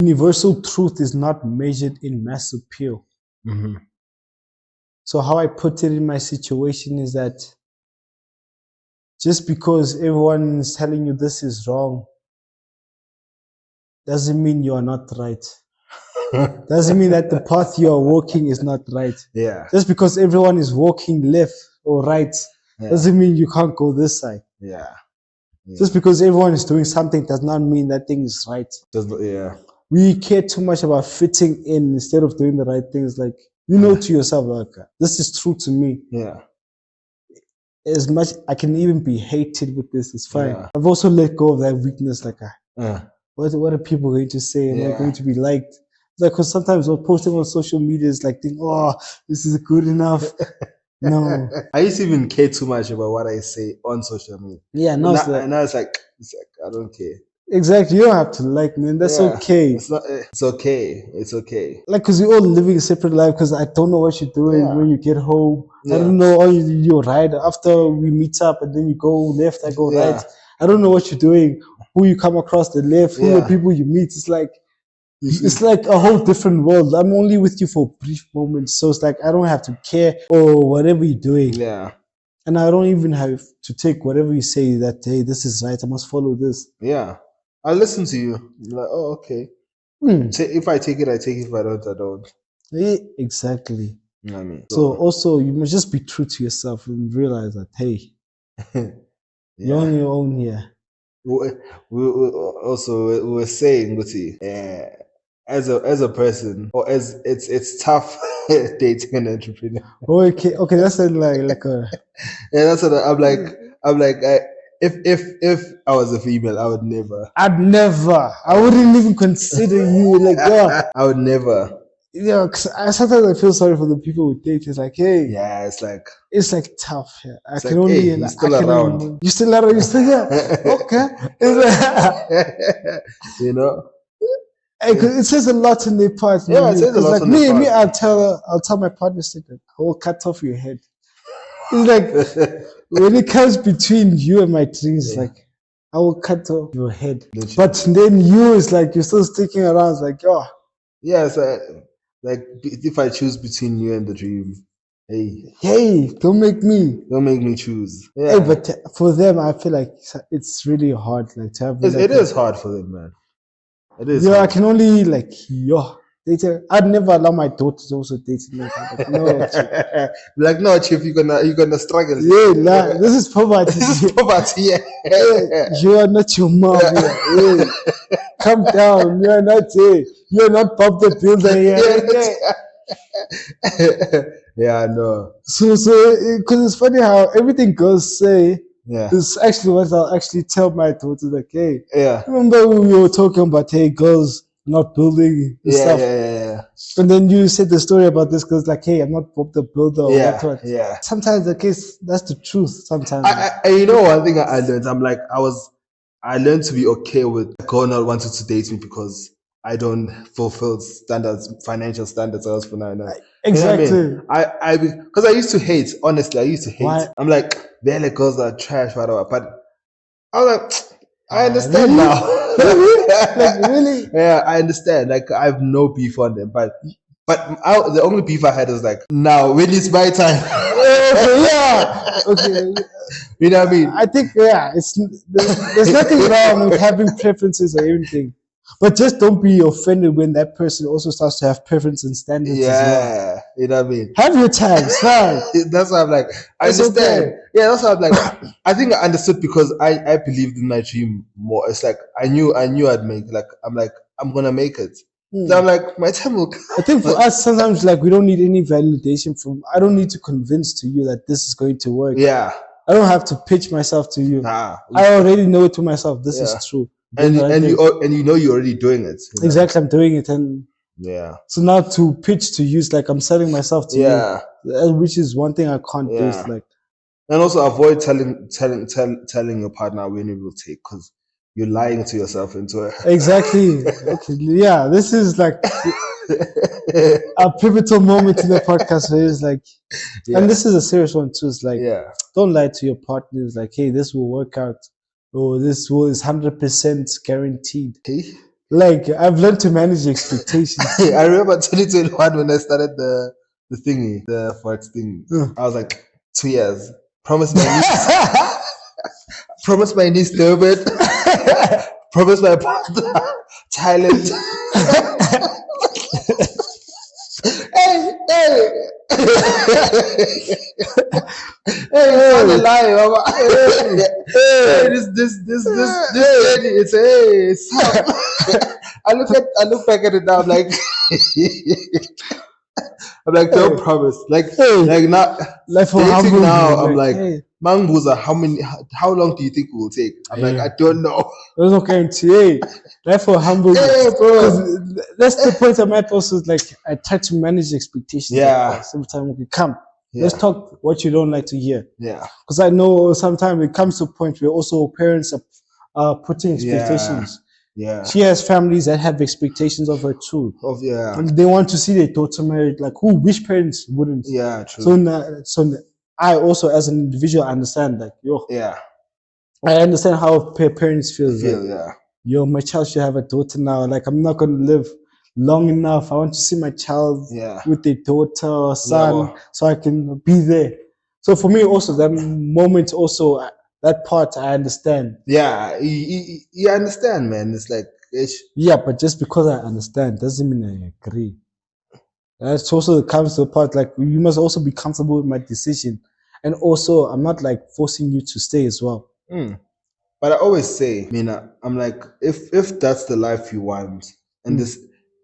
universal truth is not measured in mass appeal. Mm-hmm. So how I put it in my situation is that just because everyone is telling you this is wrong, doesn't mean you are not right. Doesn't mean that the path you are walking is not right. Yeah. Just because everyone is walking left or right, doesn't mean you can't go this side. Yeah. Just because everyone is doing something does not mean that thing is right. Yeah. We care too much about fitting in instead of doing the right things. Like, you know to yourself, like, this is true to me. Yeah. As much I can even be hated with this, it's fine. Yeah. I've also let go of that weakness. Like, Uh, what are people going to say? Am I Yeah. going to be liked? It's like, because sometimes we're posting on social media, it's like, think, oh, this is good enough. No. I used to even care too much about what I say on social media. Yeah, no, Now it's like I don't care. Exactly. You don't have to like me, and that's Yeah. okay. It's okay. It's okay. Like, because we're all living a separate life, because I don't know what you're doing Yeah. when you get home. Yeah. I don't know, or you're right after we meet up, and then you go left, I go Yeah. right. I don't know what you're doing, who you come across the left, who the people you meet. It's like a whole different world. I'm only with you for brief moments, so it's like I don't have to care or whatever you're doing. Yeah. And I don't even have to take whatever you say that, hey, this is right, I must follow this. Yeah. I'll listen to you. I'm like, oh, okay. If I take it, I take it. If I don't, I don't. Yeah, exactly. You know what I mean? So also, you must just be true to yourself and realize that, hey, you're on your own here. We were saying, Guti, as a person, or as it's tough dating an entrepreneur. Okay, that's like a. Yeah, that's what I'm like. If I was a female, I would never. I wouldn't even consider you. Like, yeah, I would never. Yeah, because sometimes I feel sorry for the people who date. It's like, hey, yeah, it's like tough. Yeah. I it's can like, only. hey, you're still around. You still around? You still here? Okay. You know. Hey, 'cause it says a lot in their part. Yeah, it says a lot like in their part. me, I'll tell my partner, I will cut off your head. It's like when it comes between you and my dreams, like I will cut off your head. Literally. But then you is like you're still sticking around. It's like, oh. Yeah, so like if I choose between you and the dream, hey, don't make me choose. Yeah. Hey, but for them, I feel like it's really hard. Like to have. It is hard for them, man. It is. Yeah, hard. I can only date. I'd never allow my daughters also date me. Like, no, like no, Chief, you're gonna struggle. Yeah, nah, this is poverty. This is poverty. Yeah. You are not your mom. Yeah. Calm down. You are not. You are not Bob the Builder here. Yeah, I know. So, because it's funny how everything girls say. Yeah. It's actually what I'll actually tell my daughters. Like, hey, yeah. Remember when we were talking about, hey, girls not building and stuff? Yeah. And then you said the story about this girl's like, hey, I'm not Bob the Builder or what. Yeah. Sometimes the case, that's the truth. Sometimes. You know, one thing I learned, I learned to be okay with a girl not wanting to date me because I don't fulfill financial standards as for now. Exactly. You know what I mean? Because I used to hate, honestly, I used to hate. Why? I'm like, they're like girls that are trash, whatever. But I was like, I understand really? now. Like, really? Yeah, I understand. Like, I have no beef on them. But the only beef I had was like, now, when it's my time. Okay. You know what I mean? I think, there's nothing wrong with having preferences or anything. But just don't be offended when that person also starts to have preference and standards as well. You know what I mean? Have your times, fine. That's why I'm like, I understand. Okay. Yeah, that's why I'm like, I think I understood because I believed in my dream more. It's like, I knew I'd make, I'm going to make it. So I'm like, my time will come. I think for us, sometimes, like, we don't need any validation I don't need to convince to you that this is going to work. Yeah. I don't have to pitch myself to you. Nah. I already know it to myself. This is true. And you know you're already doing it. You know? Exactly, I'm doing it, and so now to pitch to you, it's like I'm selling myself to you, which is one thing I can't do. It's like, and also avoid telling your partner when it will take, because you're lying to yourself into it. Exactly. Okay. Yeah, this is like a pivotal moment in the podcast where it's like, and this is a serious one too. It's like, don't lie to your partner. It's like, hey, this will work out. Oh, this is 100% guaranteed. Hey? Like I've learned to manage expectations. I remember 2021 when I started the thingy, the Forex thing. I was like, 2 years. Promise my niece, promise my niece Durban, promise my partner Thailand. Hey. Hey, it's not a lie, Mama. Hey, this lady, it's I look back at it now, I'm like, don't promise. Like now, dating now, I'm like, Mangbuza, how long do you think it will take? I'm like, I don't know. There's no guarantee. Hey, therefore humble. Hey, bro. That's the point I'm at also, is like, I try to manage expectations. Yeah. Sometimes we come. Yeah. Let's talk what you don't like to hear. Yeah. Because I know sometimes it comes to a point where also parents are putting expectations. Yeah. She has families that have expectations of her too. And they want to see their daughter married. Like, which parents wouldn't? Yeah, true. So I also, as an individual, understand, like, I understand how parents feel. Like, my child should have a daughter now. Like, I'm not going to live long enough. I want to see my child with a daughter or son, so I can be there. So for me also, that moment also, that part I understand. Yeah, you understand, man. It's like, yeah, but just because I understand doesn't mean I agree. That's also comes to the part, like, you must also be comfortable with my decision. And also, I'm not like forcing you to stay as well. But I always say, Mina, I'm like, if that's the life you want, and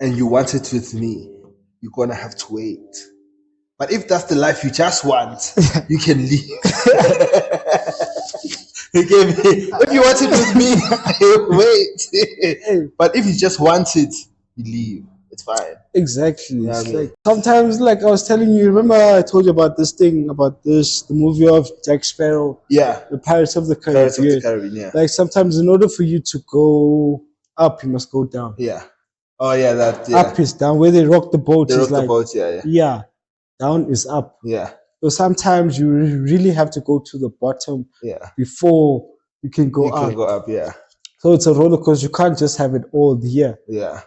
you want it with me, you're gonna have to wait. But if that's the life you just want, you can leave. If you want it with me, wait. But if you just want it, you leave. It's fine. Exactly. It's like, sometimes, like I was telling you, remember I told you about this thing, the movie of Jack Sparrow? Yeah. The Pirates of the Caribbean. Yeah. Like, sometimes in order for you to go up, you must go down. Yeah. Oh yeah, Up is down. Where they rock the boat is like, the boat, yeah. Down is up. Yeah. So sometimes you really have to go to the bottom before you can go up. Yeah. So it's a roller coaster. You can't just have it all here. Yeah.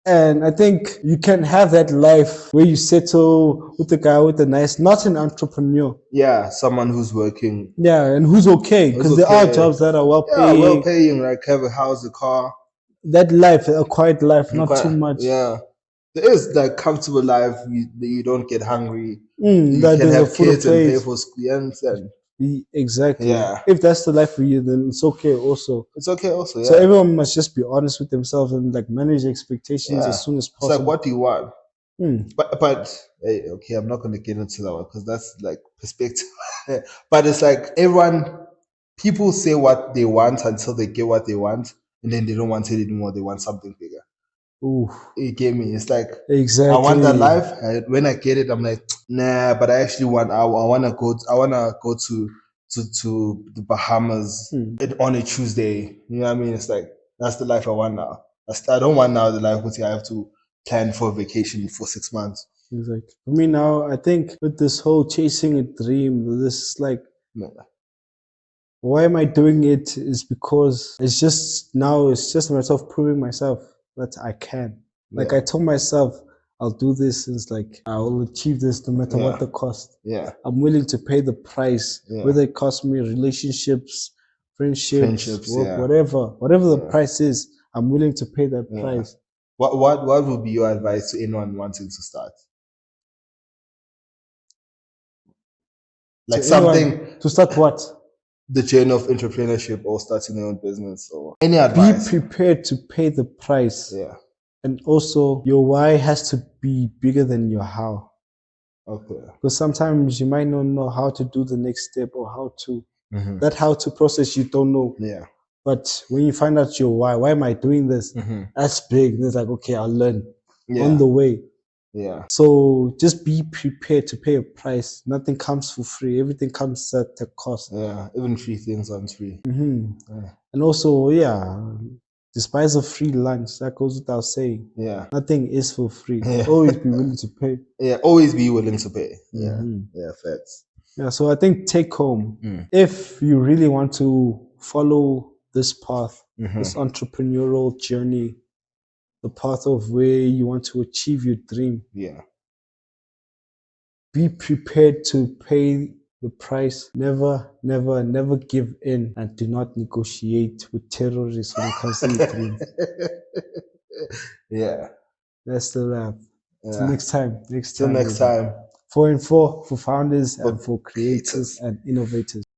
And I think you can have that life where you settle with the guy with the nice, not an entrepreneur. Yeah, someone who's working. Yeah, and who's okay, because there are jobs that are well paying. Well paying, like have a house, a car. That life, a quiet life, not too much. Yeah. There is like comfortable life. You don't get hungry. You can have kids and pay for schools and exactly. Yeah. If that's the life for you, then it's okay also. It's okay also. Yeah. So everyone must just be honest with themselves and like manage expectations as soon as possible. It's like, what do you want? But hey, okay, I'm not gonna get into that one because that's like perspective. But it's like people say what they want until they get what they want, and then they don't want it anymore. They want something bigger. Ooh. You get me? It's like, exactly. I want that life. When I get it, I'm like, nah. But I actually want. I wanna go to the Bahamas on a Tuesday. You know what I mean? It's like, that's the life I want now. I don't want now the life which I have to plan for a vacation for 6 months. Exactly. For me now, I think with this whole chasing a dream, this is like, why am I doing it? Is because it's just a matter of proving myself that I can. Like, I told myself, I'll do this. It's like, I'll achieve this no matter what the cost. Yeah. I'm willing to pay the price, whether it costs me relationships, friendships, work, whatever the price is, I'm willing to pay that price. What would be your advice to anyone wanting to start? Like to start what? The journey of entrepreneurship or starting your own business or any advice. Be prepared to pay the price. Yeah. And also, your why has to be bigger than your how. Okay. Because sometimes you might not know how to do the next step or how to. That how to process you don't know. Yeah. But when you find out your why am I doing this? That's big. And it's like, okay, I'll learn on the way. Yeah. So just be prepared to pay a price. Nothing comes for free. Everything comes at a cost. Yeah. Even free things aren't free. And also, despise of free lunch. That goes without saying. Yeah. Nothing is for free. Always be willing to pay. Yeah. Always be willing to pay. Yeah. Yeah. Facts. Yeah. So I think take home. If you really want to follow this path, this entrepreneurial journey, the path of where you want to achieve your dream. Yeah. Be prepared to pay the price. Never, never, never give in, and do not negotiate with terrorists when it comes to your dream. Yeah. That's the wrap. Yeah. Till next time. Till next time. 4 and 4 for founders and for creators and innovators.